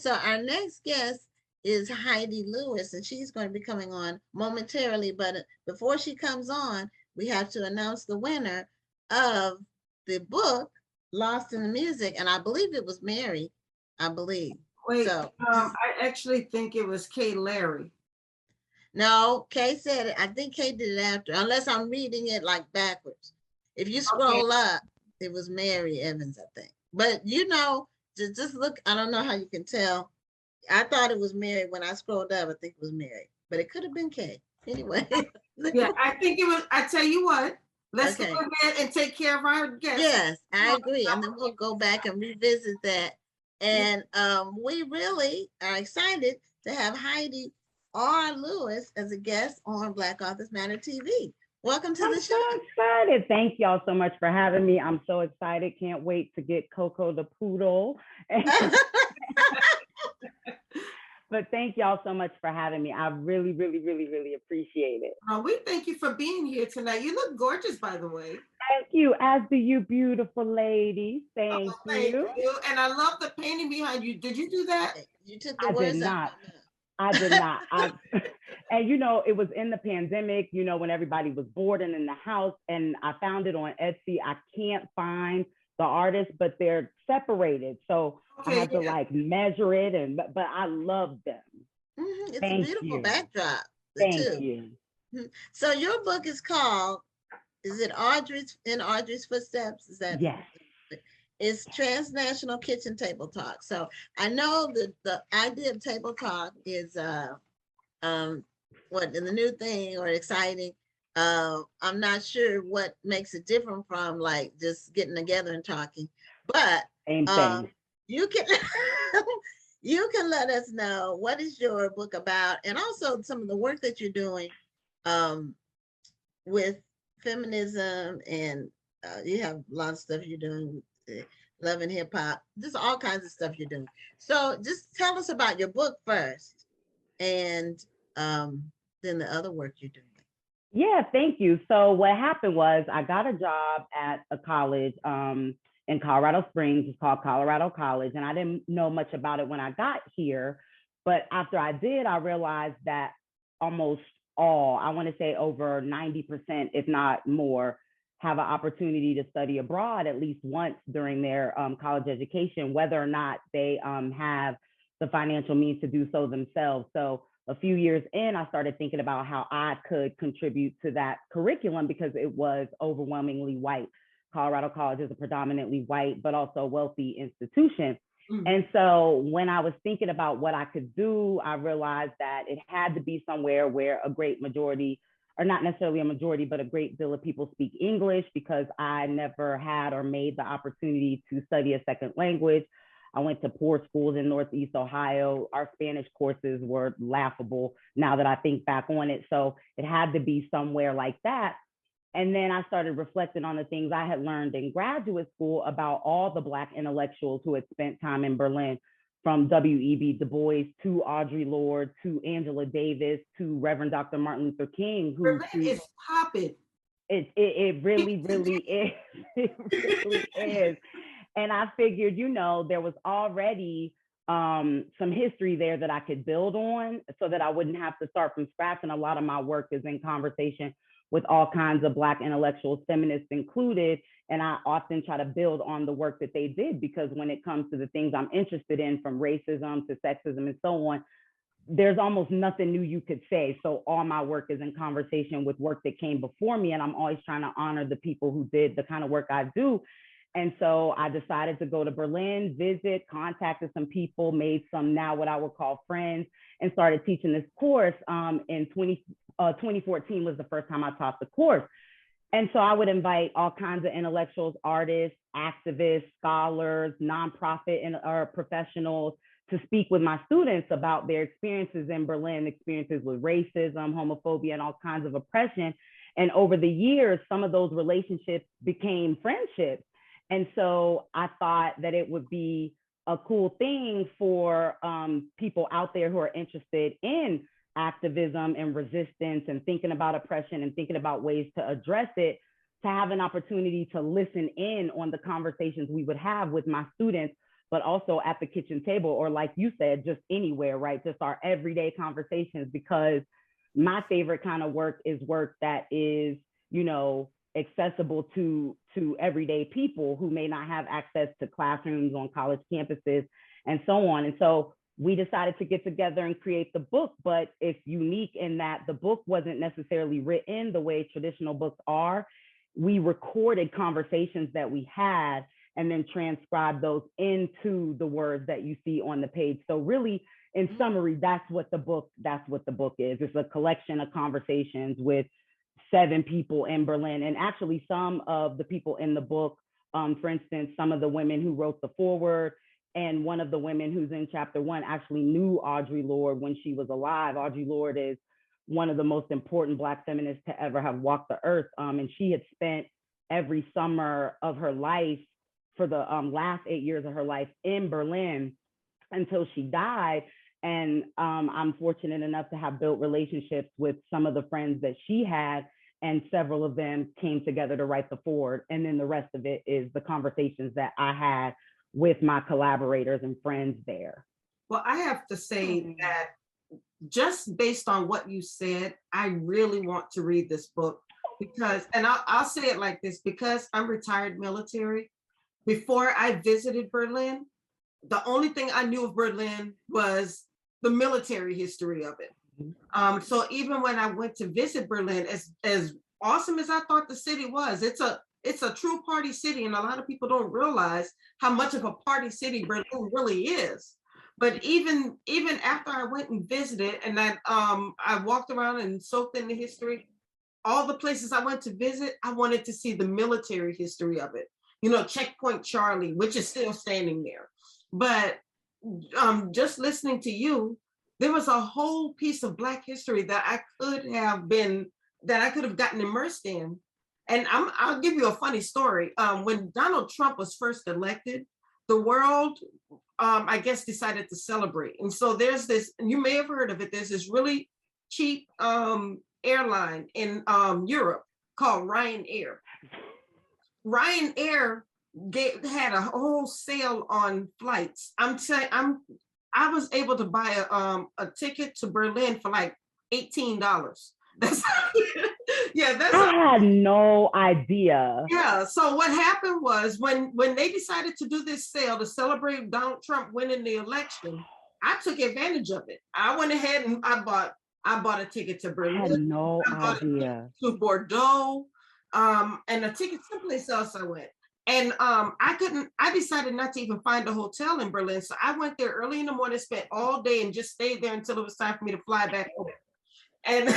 so our next guest is Heidi Lewis, and she's going to be coming on momentarily. But before she comes on, we have to announce the winner of the book, Lost in the Music. And I believe it was Mary, I believe. Wait, So I actually think it was Kay Larry. no, Kay said it. I think Kay did it after, unless I'm reading it like backwards. If you scroll up, it was Mary Evans, I think. But just look. I don't know how you can tell. I thought it was Mary when I scrolled up. I think it was Mary, but it could have been Kay. Anyway. Yeah, I think it was. I tell you what, let's go ahead and take care of our guests. Yes, I agree. And then we'll go back and revisit that. And we really are excited to have Heidi R. Lewis as a guest on Black Authors Matter TV. Welcome to the show. I'm so excited. Thank y'all so much for having me. I'm so excited. Can't wait to get Coco the poodle. But thank y'all so much for having me. I really, really, really, really appreciate it. We thank you for being here tonight. You look gorgeous, by the way. Thank you, as do you beautiful ladies. Thank you. And I love the painting behind you. Did you do that? You took the words out. I did not. And it was in the pandemic, when everybody was bored and in the house, and I found it on Etsy. I can't find the artist, but they're separated. So I had to measure it, but I love them. It's a beautiful backdrop. Thank you. So your book is called, is it Audre's Footsteps? Is that? Yes. It's Transnational Kitchen Table Talk. So I know that the idea of table talk is the new thing or exciting. I'm not sure what makes it different from like just getting together and talking, but you can you can let us know what is your book about, and also some of the work that you're doing with feminism, and you have a lot of stuff you're doing with love and hip hop, just all kinds of stuff you're doing. So just tell us about your book first, and then the other work you're doing. Yeah, thank you. So what happened was I got a job at a college in Colorado Springs. It's called Colorado College. And I didn't know much about it when I got here. But after I did, I realized that almost all, I want to say over 90%, if not more, have an opportunity to study abroad at least once during their college education, whether or not they have the financial means to do so themselves. So a few years in, I started thinking about how I could contribute to that curriculum because it was overwhelmingly white. Colorado College is a predominantly white, but also wealthy institution. And so when I was thinking about what I could do, I realized that it had to be somewhere where a great majority, or not necessarily a majority, but a great deal of people speak English, because I never had or made the opportunity to study a second language. I went to poor schools in Northeast Ohio. Our Spanish courses were laughable now that I think back on it. So it had to be somewhere like that. And then I started reflecting on the things I had learned in graduate school about all the Black intellectuals who had spent time in Berlin, from W.E.B. Du Bois to Audre Lorde to Angela Davis to Reverend Dr. Martin Luther King. Berlin is popping. It really, really is. It really is. And I figured, there was already some history there that I could build on so that I wouldn't have to start from scratch. And a lot of my work is in conversation with all kinds of Black intellectuals, feminists included. And I often try to build on the work that they did, because when it comes to the things I'm interested in, from racism to sexism and so on, there's almost nothing new you could say. So all my work is in conversation with work that came before me. And I'm always trying to honor the people who did the kind of work I do. And so I decided to go to Berlin, visit, contacted some people, made some now what I would call friends, and started teaching this course. In 2014 was the first time I taught the course. And so I would invite all kinds of intellectuals, artists, activists, scholars, nonprofit or professionals to speak with my students about their experiences in Berlin, experiences with racism, homophobia, and all kinds of oppression. And over the years, some of those relationships became friendships. And so I thought that it would be a cool thing for people out there who are interested in activism and resistance and thinking about oppression and thinking about ways to address it, to have an opportunity to listen in on the conversations we would have with my students, but also at the kitchen table, or like you said, just anywhere, right? Just our everyday conversations, because my favorite kind of work is work that is, you know, accessible to everyday people who may not have access to classrooms on college campuses and so on. And so we decided to get together and create the book, but it's unique in that the book wasn't necessarily written the way traditional books are. We recorded conversations that we had and then transcribed those into the words that you see on the page. So really, in summary, that's what the book is. It's a collection of conversations with 7 people in Berlin. And actually some of the people in the book, for instance, some of the women who wrote the foreword, and one of the women who's in chapter 1 actually knew Audre Lorde when she was alive. Audre Lorde is one of the most important Black feminists to ever have walked the earth. And she had spent every summer of her life for the last 8 years of her life in Berlin until she died. And I'm fortunate enough to have built relationships with some of the friends that she had, and several of them came together to write the foreword. And then the rest of it is the conversations that I had with my collaborators and friends there. Well, I have to say that just based on what you said, I really want to read this book because, and I'll say it like this, because I'm retired military. Before I visited Berlin, the only thing I knew of Berlin was the military history of it. So even when I went to visit Berlin, as awesome as I thought the city was, it's a true party city, and a lot of people don't realize how much of a party city Berlin really is. But even after I went and visited, and I walked around and soaked in the history, all the places I went to visit, I wanted to see the military history of it. You know, Checkpoint Charlie, which is still standing there. But just listening to you, there was a whole piece of Black history that I could have gotten immersed in. And I'll give you a funny story. When Donald Trump was first elected, the world, I guess, decided to celebrate. And so there's this, and you may have heard of it, there's this really cheap airline in Europe called Ryanair. Ryanair had a whole sale on flights. I was able to buy a ticket to Berlin for like $18. That's I had no idea. Yeah. So what happened was when they decided to do this sale to celebrate Donald Trump winning the election, I took advantage of it. I went ahead and I bought a ticket to Berlin. I had no idea. To Bordeaux, and a ticket someplace else I went. And I decided not to even find a hotel in Berlin. So I went there early in the morning, spent all day and just stayed there until it was time for me to fly back home. And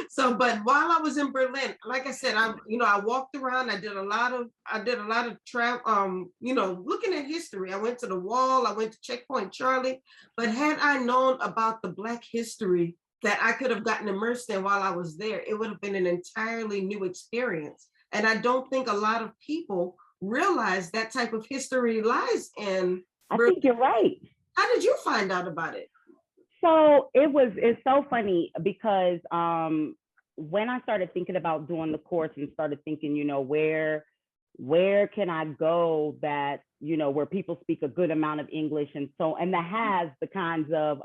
so, but while I was in Berlin, like I said, I walked around. I did a lot of travel. Looking at history. I went to the Wall. I went to Checkpoint Charlie. But had I known about the Black history that I could have gotten immersed in while I was there, it would have been an entirely new experience. And I don't think a lot of people realize that type of history lies in Berlin. I think you're right. How did you find out about it? So it's so funny because when I started thinking about doing the course and started thinking, where can I go that, where people speak a good amount of English and that has the kinds of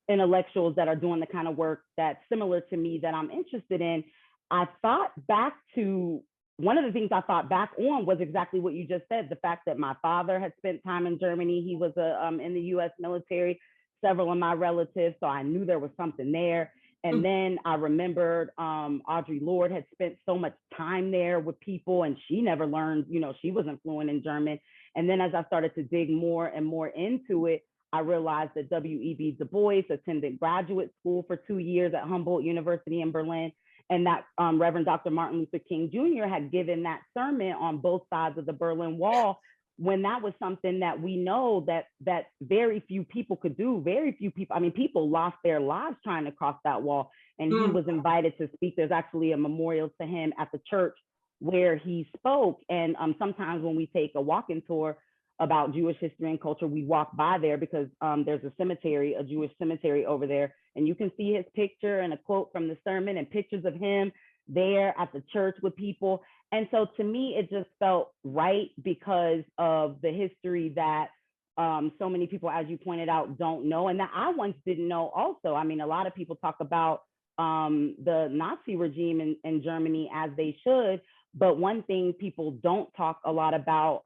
intellectuals that are doing the kind of work that's similar to me that I'm interested in. I thought back to one of the things I thought back on was exactly what you just said. The fact that my father had spent time in Germany. He was in the US military, several of my relatives. So I knew there was something there. And then I remembered Audre Lorde had spent so much time there with people, and she never learned, she wasn't fluent in German. And then as I started to dig more and more into it, I realized that W.E.B. Du Bois attended graduate school for 2 years at Humboldt University in Berlin. And that Reverend Dr. Martin Luther King Jr. had given that sermon on both sides of the Berlin Wall, when that was something that we know that very few people could do. Very few people, people lost their lives trying to cross that wall. And he was invited to speak. There's actually a memorial to him at the church where he spoke. And sometimes when we take a walking tour about Jewish history and culture, we walk by there because there's a Jewish cemetery over there. And you can see his picture and a quote from the sermon and pictures of him there at the church with people. And so to me, it just felt right because of the history that so many people, as you pointed out, don't know, and that I once didn't know also. I mean, a lot of people talk about the Nazi regime in Germany, as they should, but one thing people don't talk a lot about,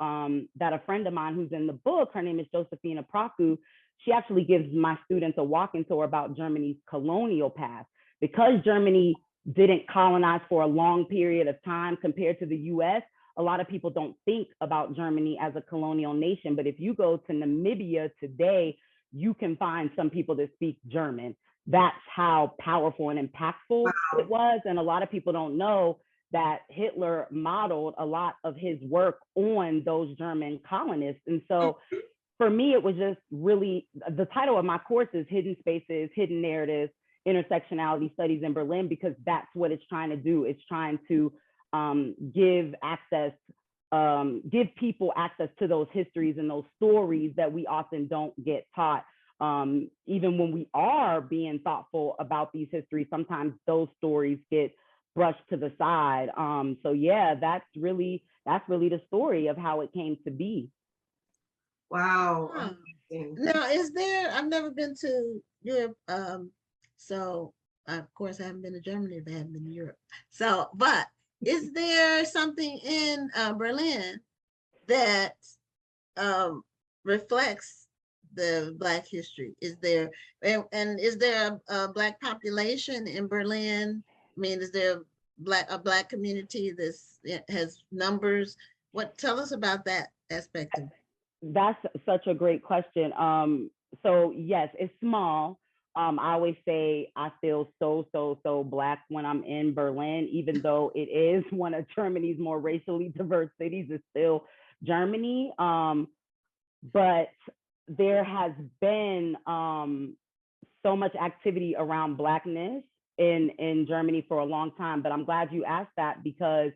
that a friend of mine who's in the book, her name is Josephina Praku, she actually gives my students a walking tour about Germany's colonial past. Because Germany didn't colonize for a long period of time compared to the US, a lot of people don't think about Germany as a colonial nation. But if you go to Namibia today, you can find some people that speak German. That's how powerful and impactful it was. And a lot of people don't know that Hitler modeled a lot of his work on those German colonists. And so for me, it was just really, the title of my course is Hidden Spaces, Hidden Narratives, Intersectionality Studies in Berlin, because that's what it's trying to do. It's trying to give people access to those histories and those stories that we often don't get taught. Even when we are being thoughtful about these histories, sometimes those stories get brushed to the side. So yeah, that's really the story of how it came to be. Wow. Now, is there, I've never been to Europe, so of course I haven't been to Germany if I haven't been to Europe. So, but is there something in Berlin that reflects the Black history? Is there, and is there a Black population in Berlin? I mean, is there a Black community that has numbers? Tell us about that aspect of it. That's such a great question. So yes, it's small. I always say I feel so Black when I'm in Berlin, even though it is one of Germany's more racially diverse cities. It's still Germany. But there has been so much activity around Blackness in Germany for a long time. But I'm glad you asked that, because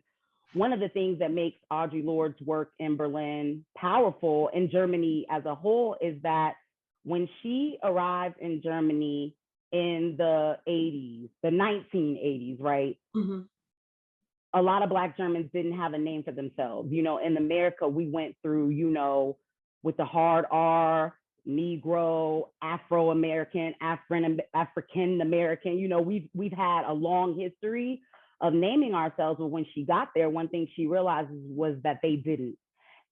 one of the things that makes Audre Lorde's work in Berlin powerful, in Germany as a whole, is that when she arrived in Germany in the 80s, the 1980s, right? Mm-hmm. A lot of Black Germans didn't have a name for themselves. You know, in America, we went through, you know, with the hard R, Negro, Afro-American, African-American, you know, we've had a long history of naming ourselves. But when she got there, one thing she realizes was that they didn't.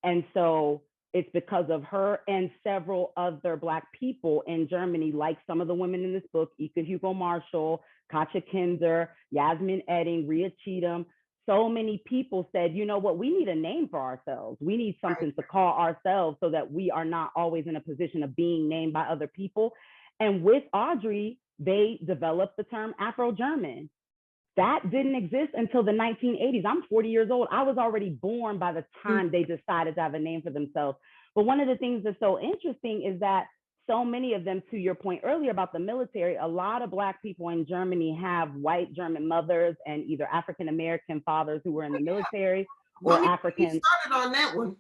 And so it's because of her and several other Black people in Germany, like some of the women in this book, Huegel-Marshall, Katja Kinzer, Yasmin Edding, Rhea Cheatham. So many people said, you know what, we need a name for ourselves. We need something to call ourselves so that we are not always in a position of being named by other people. And with Audre, they developed the term Afro-German. That didn't exist until the 1980s. I'm 40 years old. I was already born by the time they decided to have a name for themselves. But one of the things that's so interesting is that so many of them, to your point earlier about the military, a lot of Black people in Germany have white German mothers and either African-American fathers who were in the military, or African. Started on that one.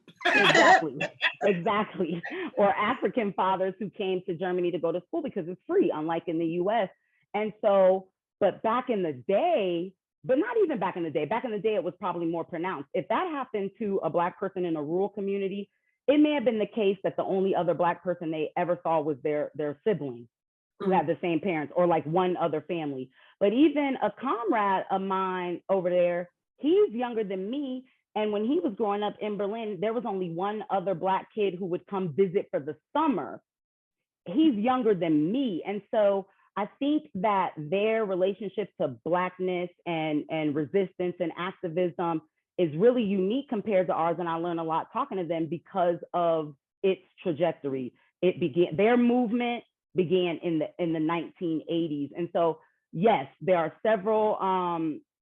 Exactly. Or African fathers who came to Germany to go to school because it's free, unlike in the US. And so, but back in the day, but not even back in the day, it was probably more pronounced. If that happened to a Black person in a rural community, it may have been the case that the only other Black person they ever saw was their sibling who had the same parents, or like one other family. But even a comrade of mine over there, he's younger than me. And when he was growing up in Berlin, there was only one other Black kid who would come visit for the summer. He's younger than me. And so I think that their relationship to Blackness and resistance and activism is really unique compared to ours. And I learned a lot talking to them because of its trajectory. Their movement began in the 1980s. And so, yes, there are several,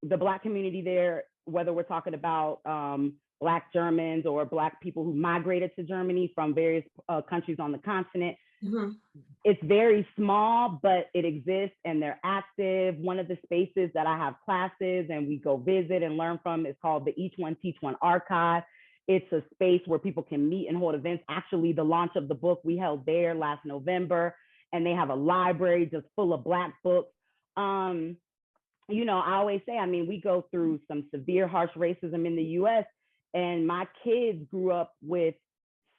the Black community there, whether we're talking about Black Germans or Black people who migrated to Germany from various countries on the continent. Mm-hmm. It's very small, but it exists and they're active. One of the spaces that I have classes and we go visit and learn from is called the Each One Teach One Archive. It's a space where people can meet and hold events. Actually, the launch of the book we held there last November, and they have a library just full of Black books. you know, I always say, I mean, we go through some severe, harsh racism in the US, and my kids grew up with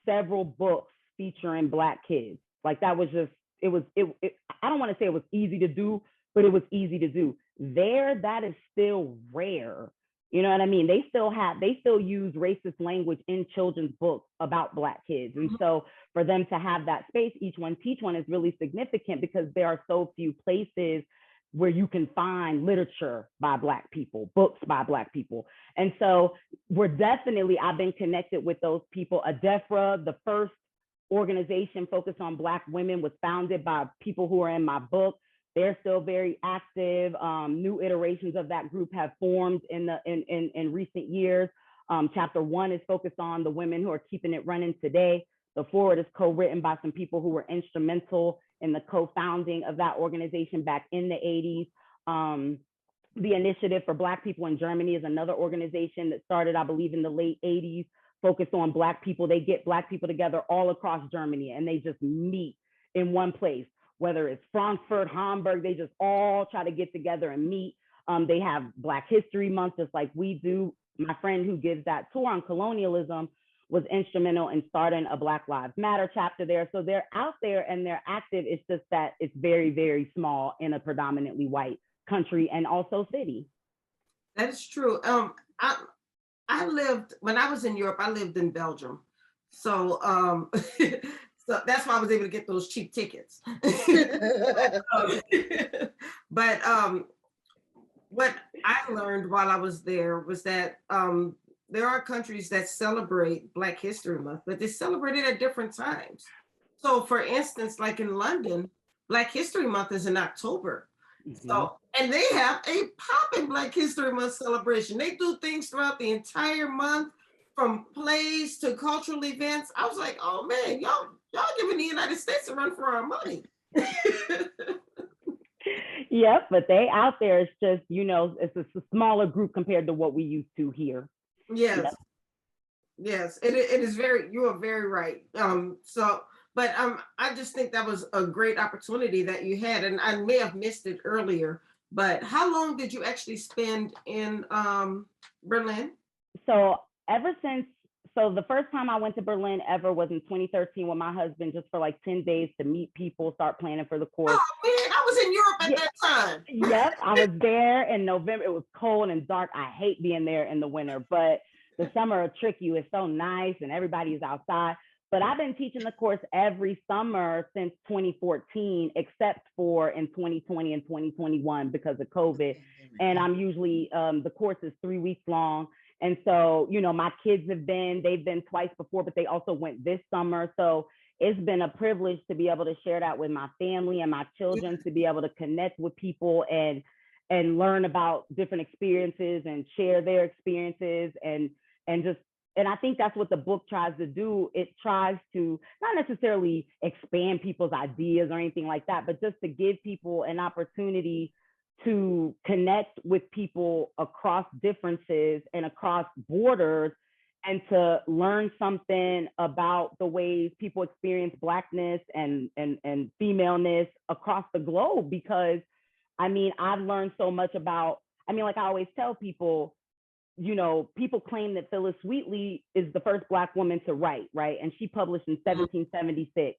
several books featuring Black kids. Like that was just, I don't want to say it was easy to do, but it was easy to do. There, that is still rare. You know what I mean? They still use racist language in children's books about Black kids. And so for them to have that space, each one teach one, is really significant because there are so few places where you can find literature by Black people, books by Black people. And so I've been connected with those people. ADEFRA, the first organization focused on Black women, was founded by people who are in my book. They're still very active. New iterations of that group have formed in recent years. Chapter 1 is focused on the women who are keeping it running today. The forward is co-written by some people who were instrumental in the co-founding of that organization back in the 80s. The Initiative for Black People in Germany is another organization that started, I believe, in the late 80s, focused on Black people. They get Black people together all across Germany and they just meet in one place, whether it's Frankfurt, Hamburg, they just all try to get together and meet. They have Black History Month, just like we do. My friend who gives that tour on colonialism was instrumental in starting a Black Lives Matter chapter there. So they're out there and they're active. It's just that it's very, very small in a predominantly white country and also city. That's true. I lived, when I was in Europe, I lived in Belgium. So, so that's why I was able to get those cheap tickets. But what I learned while I was there was that there are countries that celebrate Black History Month, but they celebrate it at different times. So for instance, like in London, Black History Month is in October. So, and they have a poppin' Black History Month celebration. They do things throughout the entire month, from plays to cultural events. I was like, oh man, y'all giving the United States a run for our money. Yep, but they out there, it's just, you know, it's a smaller group compared to what we used to here. Yes. Yep. Yes, it is you are very right. But I just think that was a great opportunity that you had, and I may have missed it earlier, but how long did you actually spend in Berlin? So the first time I went to Berlin ever was in 2013 with my husband, just for like 10 days to meet people, start planning for the course. Oh man, I was in Europe at that time. Yep, I was there in November. It was cold and dark. I hate being there in the winter, but the summer will trick you. It's so nice and everybody's outside. But I've been teaching the course every summer since 2014, except for in 2020 and 2021 because of COVID. And I'm usually, the course is 3 weeks long. And so, you know, my kids they've been twice before, but they also went this summer. So it's been a privilege to be able to share that with my family and my children, to be able to connect with people and learn about different experiences and share their experiences and I think that's what the book tries to do. It tries to not necessarily expand people's ideas or anything like that, but just to give people an opportunity to connect with people across differences and across borders, and to learn something about the ways people experience Blackness and femaleness across the globe. Because I mean, I've learned so much about, like I always tell people, you know, people claim that Phyllis Wheatley is the first Black woman to write, right? And she published in 1776.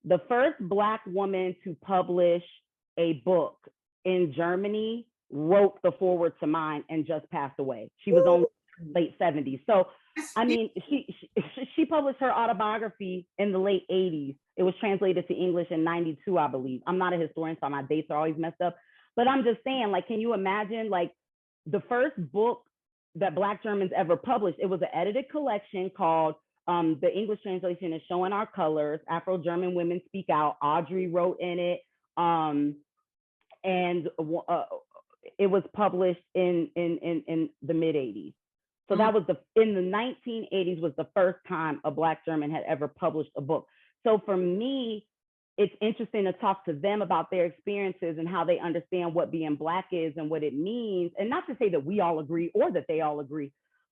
The first Black woman to publish a book in Germany wrote the foreword to mine and just passed away. She was only late 70s. So, I mean, she published her autobiography in the late 80s. It was translated to English in 92, I believe. I'm not a historian, so my dates are always messed up. But I'm just saying, like, can you imagine, like, the first book that Black Germans ever published, it was an edited collection called, the English translation is Showing Our Colors, Afro-German Women Speak Out. Audre wrote in it. And it was published in the mid 80s. So that was in the 1980s was the first time a Black German had ever published a book. So for me, it's interesting to talk to them about their experiences and how they understand what being Black is and what it means. And not to say that we all agree or that they all agree,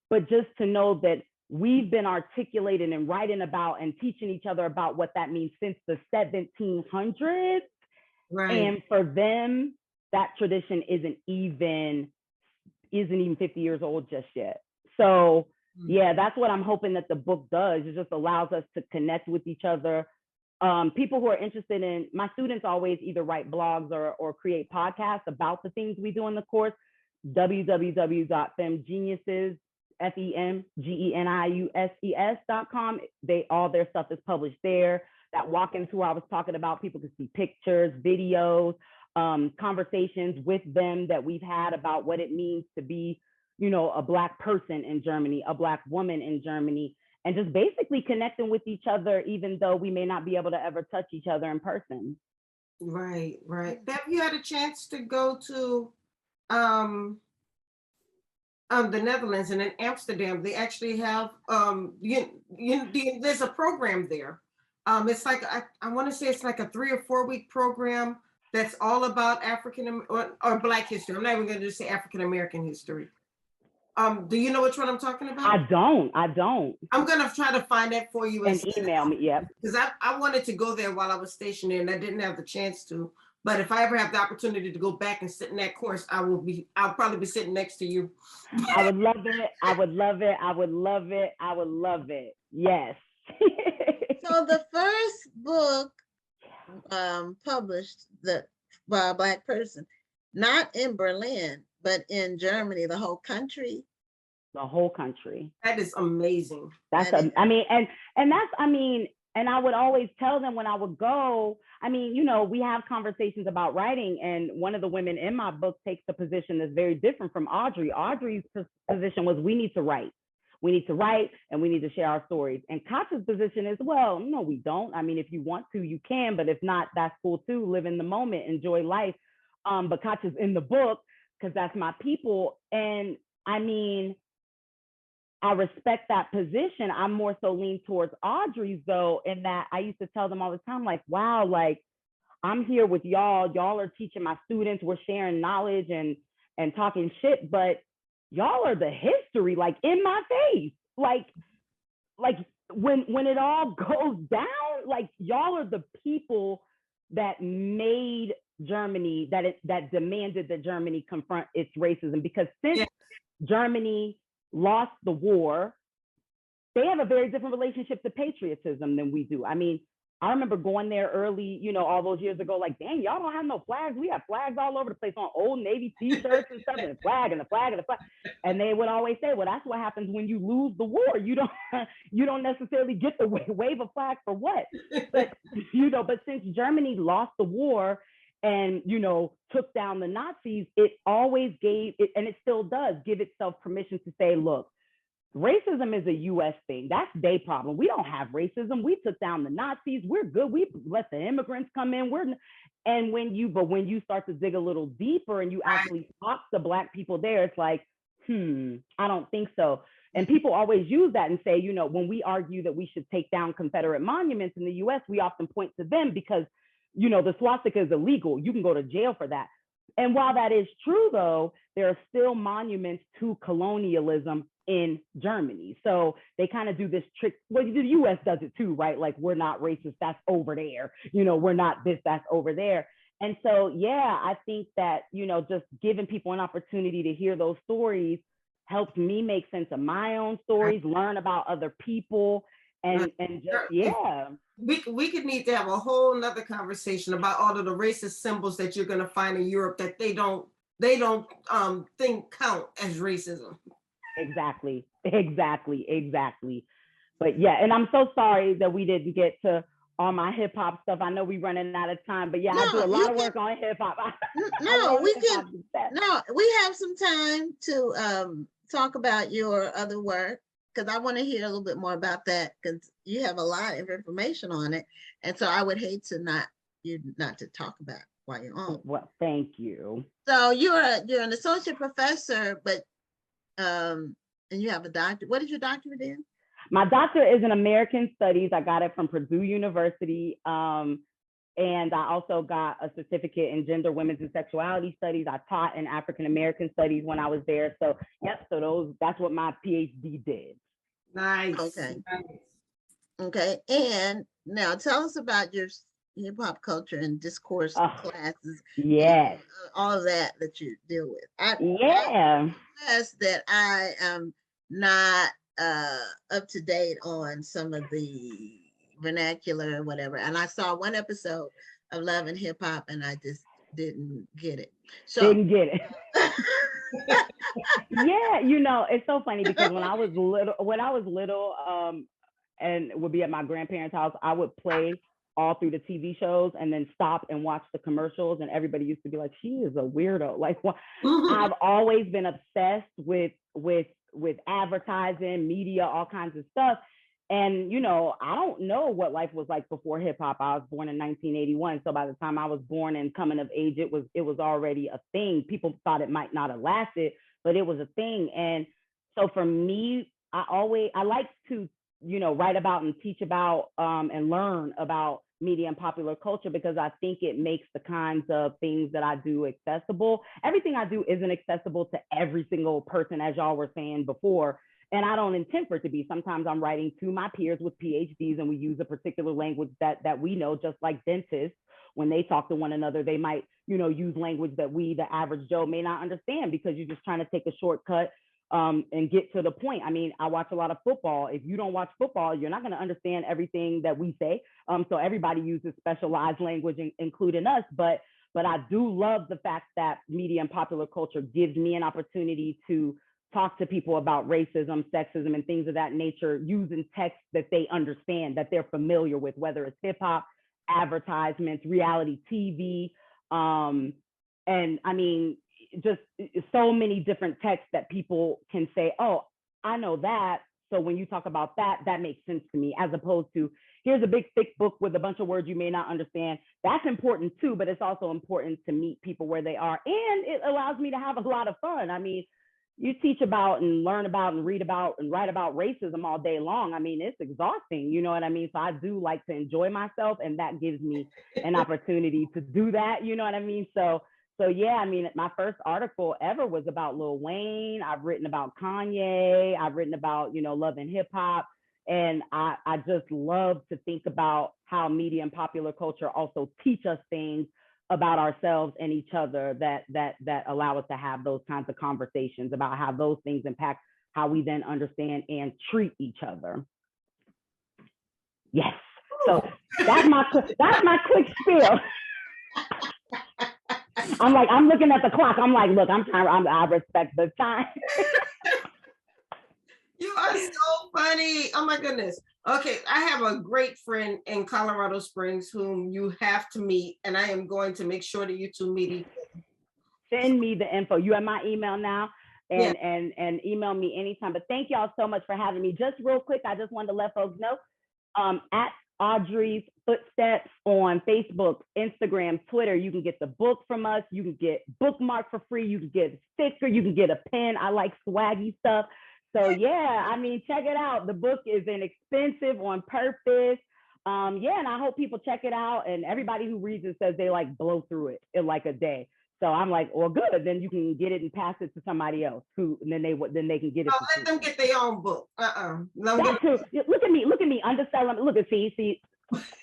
but just to know that we've been articulating and writing about and teaching each other about what that means since the 1700s. Right. And for them that tradition isn't even 50 years old just yet. So yeah, that's what I'm hoping that the book does. It just allows us to connect with each other. People who are interested in, my students always either write blogs or create podcasts about the things we do in the course. www.femgeniuses, FEMGENIUSES.com. All their stuff is published there. That walk-in tour I was talking about, people can see pictures, videos, conversations with them that we've had about what it means to be, you know, a Black person in Germany, a Black woman in Germany, and just basically connecting with each other, even though we may not be able to ever touch each other in person. Right, right. Have you had a chance to go to the Netherlands, and in Amsterdam, they actually have there's a program there. It's like I want to say it's like a 3 or 4 week program that's all about African or Black history. I'm not even going to just say African American history. Do you know which one I'm talking about? I don't. I'm gonna try to find that for you and email me. Yep. Because I wanted to go there while I was stationed there, and I didn't have the chance to. But if I ever have the opportunity to go back and sit in that course, I'll probably be sitting next to you. I would love it. I would love it. I would love it. I would love it. Yes. So the first book published by a Black person, not in Berlin, but in Germany, the whole country. The whole country. That is amazing. I mean, and I would always tell them when I would go, I mean, you know, we have conversations about writing, and one of the women in my book takes a position that's very different from Audre. Audre's position was, we need to write. We need to write and we need to share our stories. And Katja's position is, well, no, we don't. I mean, if you want to, you can, but if not, that's cool too. Live in the moment, enjoy life. But Katja's in the book because that's my people. And I mean, I respect that position. I'm more so lean towards Audre's though, in that I used to tell them all the time, like, wow, like I'm here with y'all. Y'all are teaching my students. We're sharing knowledge and talking shit, but y'all are the history, like in my face. Like when it all goes down, like y'all are the people that made Germany, that demanded that Germany confront its racism. Because since Germany lost the war, they have a very different relationship to patriotism than we do. I mean, I remember going there early, you know, all those years ago, like, dang, y'all don't have no flags. We have flags all over the place on Old Navy t-shirts and stuff, and the flag and the flag and the flag. And they would always say, well, that's what happens when you lose the war. You don't necessarily get to wave a flag for what? But, you know, but since Germany lost the war and, you know, took down the Nazis, it always gave it, and it still does give itself permission to say, look, racism is a US thing. That's their problem. We don't have racism. We took down the Nazis. We're good. We let the immigrants come in. And when you start to dig a little deeper and you actually talk to Black people there, it's like, I don't think so. And people always use that and say, you know, when we argue that we should take down Confederate monuments in the US, we often point to them because, you know, the swastika is illegal. You can go to jail for that. And while that is true, though, there are still monuments to colonialism in Germany. So they kind of do this trick. Well, the US does it too, right? Like, we're not racist, that's over there. You know, we're not this, that's over there. And so, yeah, I think that, you know, just giving people an opportunity to hear those stories helps me make sense of my own stories, learn about other people, and just, yeah. We could need to have a whole nother conversation about all of the racist symbols that you're going to find in Europe that they don't think count as racism. Exactly. But yeah, and I'm so sorry that we didn't get to all my hip hop stuff. I know we're running out of time, but yeah, I do a lot of work on hip hop. We have some time to talk about your other work, because I want to hear a little bit more about that, because you have a lot of information on it, and so I would hate to not to talk about while you're on. Well, thank you. So you're an associate professor, but and you have a doctorate. What is your doctorate in? My doctorate is in American Studies. I got it from Purdue University. And I also got a certificate in Gender, Women's, and Sexuality Studies. I taught in African American Studies when I was there. So, yep, that's what my PhD did. Nice. Okay. Okay. And now tell us about your hip hop culture and discourse classes. Yes. All of that you deal with. Yeah. Yes, that I am not up to date on some of the vernacular or whatever. And I saw one episode of Love and Hip Hop, and I just didn't get it. So didn't get it. Yeah, you know, it's so funny because when I was little, and would be at my grandparents' house, I would play all through the TV shows and then stop and watch the commercials, and everybody used to be like, "She is a weirdo." Like, I've always been obsessed with advertising, media, all kinds of stuff. And, you know, I don't know what life was like before hip hop. I was born in 1981. So by the time I was born and coming of age, it was already a thing. People thought it might not have lasted, but it was a thing. And so for me, I like to, you know, write about and teach about and learn about media and popular culture, because I think it makes the kinds of things that I do accessible. Everything I do isn't accessible to every single person, as y'all were saying before. And I don't intend for it to be. Sometimes I'm writing to my peers with PhDs, and we use a particular language that we know, just like dentists, when they talk to one another, they might, you know, use language that we, the average Joe, may not understand, because you're just trying to take a shortcut and get to the point. I mean, I watch a lot of football. If you don't watch football, you're not going to understand everything that we say. So everybody uses specialized language, including us. But I do love the fact that media and popular culture gives me an opportunity to talk to people about racism, sexism, and things of that nature, using text that they understand, that they're familiar with, whether it's hip hop, advertisements, reality TV, and I mean, just so many different texts that people can say, "Oh, I know that. So when you talk about that, that makes sense to me," as opposed to, "Here's a big thick book with a bunch of words you may not understand." That's important too, but it's also important to meet people where they are. And it allows me to have a lot of fun. I mean, you teach about and learn about and read about and write about racism all day long. I mean, it's exhausting, you know what I mean? So I do like to enjoy myself, and that gives me an opportunity to do that, you know what I mean? So yeah, I mean, my first article ever was about Lil Wayne. I've written about Kanye. I've written about, you know, Love and Hip Hop. And I just love to think about how media and popular culture also teach us things about ourselves and each other that allow us to have those kinds of conversations about how those things impact how we then understand and treat each other. Yes. So that's my quick spiel. I'm looking at the clock. I'm like, look, I respect the time. You are so funny. Oh my goodness. Okay, I have a great friend in Colorado Springs whom you have to meet, and I am going to make sure that you two meet each other. Send me the info. You have my email now, and email me anytime. But thank y'all so much for having me. Just real quick, I just wanted to let folks know, at Audrey's Footsteps on Facebook, Instagram, Twitter. You can get the book from us. You can get bookmark for free. You can get a sticker. You can get a pen. I like swaggy stuff. So yeah, I mean, check it out. The book is inexpensive, on purpose. Yeah, and I hope people check it out. And everybody who reads it says they like blow through it in like a day. So I'm like, well, good. Then you can get it and pass it to somebody else who, and then they can get it. Let them get their own book. That too. Look at me, underselling. Look at see.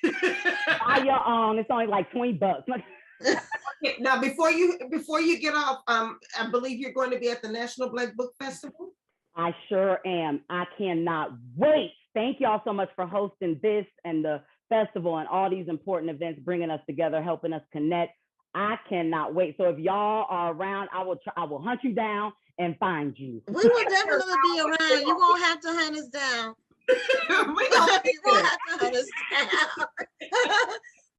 Buy your own. It's only like $20. Okay, now before you get off, I believe you're going to be at the National Black Book Festival. I sure am. I cannot wait. Thank y'all so much for hosting this and the festival and all these important events, bringing us together, helping us connect. I cannot wait. So if y'all are around, I will hunt you down and find you. We will definitely be around. You won't have to hunt us down. You won't have to hunt us down.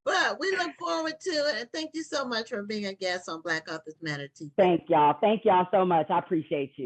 But we look forward to it. And thank you so much for being a guest on Black Authors Matter TV. Thank y'all. Thank y'all so much. I appreciate you.